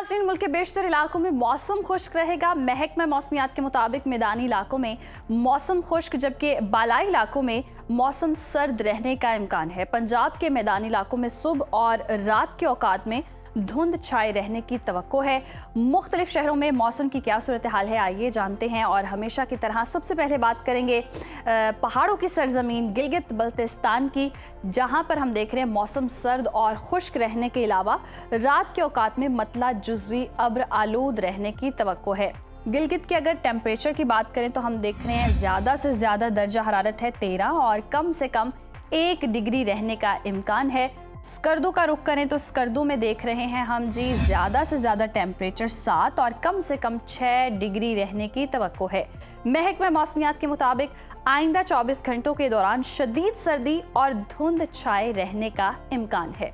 नाज़रीन, मुल्क के बेशतर इलाकों में मौसम खुश्क रहेगा। महकमा मौसमियात के मुताबिक मैदानी इलाकों में मौसम खुश्क, जबकि बालाई इलाकों में मौसम सर्द रहने का इम्कान है। पंजाब के मैदानी इलाकों में सुबह और रात के औकात में धुंध छाए रहने की तवक्को है। मुख्तलिफ शहरों में मौसम की क्या सूरत हाल है, आइए जानते हैं। और हमेशा की तरह सबसे पहले बात करेंगे पहाड़ों की सरजमीन गिलगित बल्तिस्तान की, जहां पर हम देख रहे हैं मौसम सर्द और खुश्क रहने के अलावा रात के औकात में मतला जुज़वी अब्र आलूद रहने की तवक्को है। गिलगित के अगर टेम्परेचर की बात करें तो हम देख रहे हैं ज़्यादा से ज़्यादा दर्जा हरारत है 13 और कम से कम 1 डिग्री रहने का इम्कान है। स्कर्दू का रुख करें तो स्कर्दू में देख रहे हैं हम जी ज़्यादा से ज़्यादा टेम्परेचर 7 और कम से कम 6 डिग्री रहने की तवक्को है। महकमा मौसमियात के मुताबिक आइंदा 24 घंटों के दौरान शदीद सर्दी और धुंध छाए रहने का इम्कान है।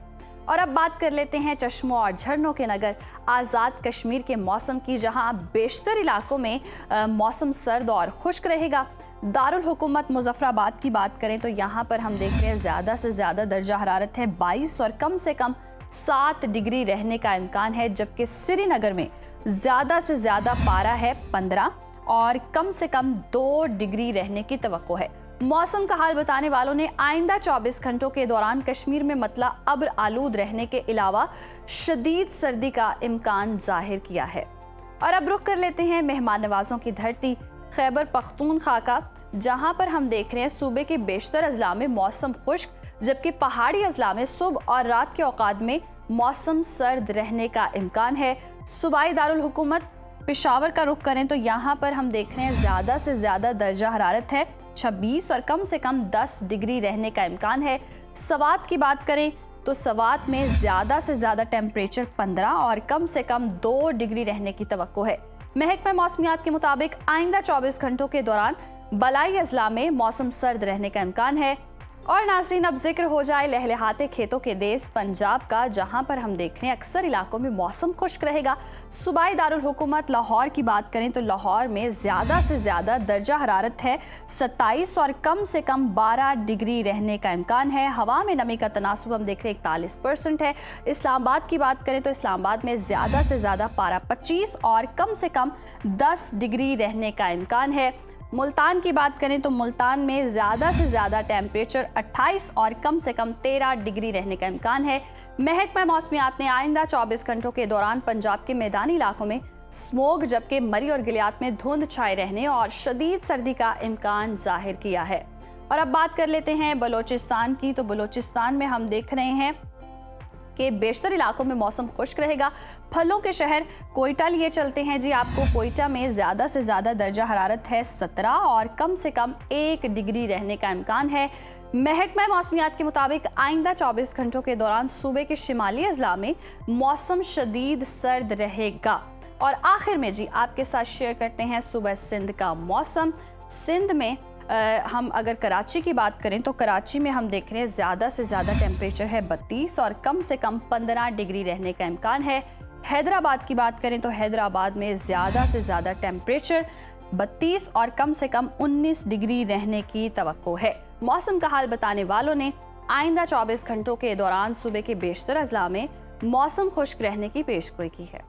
और अब बात कर लेते हैं चश्मों और झरनों के नगर आज़ाद कश्मीर के मौसम की, जहां बेशतर इलाकों में मौसम सर्द और खुश्क रहेगा। दारुल हुकूमत मुजफ्फराबाद की बात करें तो यहाँ पर हम देख रहे हैं ज़्यादा से ज़्यादा दर्जा हरारत है 22 और कम से कम 7 डिग्री रहने का इम्कान है, जबकि श्रीनगर में ज़्यादा से ज़्यादा पारा है 15 और कम से कम 2 डिग्री रहने की तवक्को है। मौसम का हाल बताने वालों ने आइंदा 24 घंटों के दौरान कश्मीर में मतला अब्र आलूद रहने के अलावा शदीद सर्दी का इम्कान जाहिर किया है। और अब रुख कर लेते हैं मेहमान नवाजों की धरती खैबर पख्तूनख्वा का, जहां पर हम देख रहे हैं सूबे के बेशतर अजला में मौसम खुश्क, जबकि पहाड़ी अजला में सुबह और रात के औकात में मौसम सर्द रहने का इम्कान है। सूबाई दारुल हुकूमत पेशावर का रुख करें तो यहाँ पर हम देख रहे हैं ज़्यादा से ज़्यादा दर्जा हरारत है 26 और कम से कम 10 डिग्री रहने का इम्कान है। सवात की बात करें तो सवात में ज़्यादा से ज़्यादा टेम्परेचर 15 और कम से कम 2 डिग्री रहने की तवक्को है। महकमा मौसमियात के मुताबिक आइंदा 24 घंटों के दौरान बलाई अजला में मौसम सर्द रहने का इम्कान है। और नाज़रीन, अब जिक्र हो जाए लहलहाते खेतों के देश पंजाब का, जहां पर हम देख रहे हैं अक्सर इलाकों में मौसम खुश्क रहेगा। सूबाई दारुल हुकूमत लाहौर की बात करें तो लाहौर में ज़्यादा से ज़्यादा दर्जा हरारत है 27 और कम से कम 12 डिग्री रहने का इम्कान है। हवा में नमी का तनासुब हम देख रहे हैं 41% है। इस्लामाबाद की बात करें तो इस्लामाबाद में ज़्यादा से ज़्यादा पारा 25 और कम से कम 10 डिग्री रहने का इम्कान है। मुल्तान की बात करें तो मुल्तान में ज़्यादा से ज़्यादा टेम्परेचर 28 और कम से कम 13 डिग्री रहने का इम्कान है। महकमा मौसमियात ने आइंदा 24 घंटों के दौरान पंजाब के मैदानी इलाकों में स्मोग, जबकि मरी और गिलियात में धुंध छाए रहने और शदीद सर्दी का इम्कान जाहिर किया है। और अब बात कर लेते हैं बलोचिस्तान की, तो बलोचिस्तान में हम देख रहे हैं कि बेशतर इलाकों में मौसम खुश्क रहेगा। फलों के शहर कोयटा लिए चलते हैं जी आपको। कोयटा में ज़्यादा से ज़्यादा दर्जा हरारत है 17 और कम से कम 1 डिग्री रहने का इम्कान है। महकमा मौसमियात के मुताबिक आइंदा 24 घंटों के दौरान सूबे के शिमाली अजला में मौसम शदीद सर्द रहेगा। और आखिर में जी आपके साथ शेयर करते हैं सुबह सिंध का मौसम। सिंध में हम अगर कराची की बात करें तो कराची में हम देख रहे हैं ज़्यादा से ज़्यादा टेम्परेचर है 32 और कम से कम 15 डिग्री रहने का इम्कान है। हैदराबाद की बात करें तो हैदराबाद में ज़्यादा से ज़्यादा टेम्परेचर 32 और कम से कम 19 डिग्री रहने की तवक्को है। मौसम का हाल बताने वालों ने आइंदा 24 घंटों के दौरान सूबे के बेशतर अजला में मौसम खुश्क रहने की पेशगोई की है।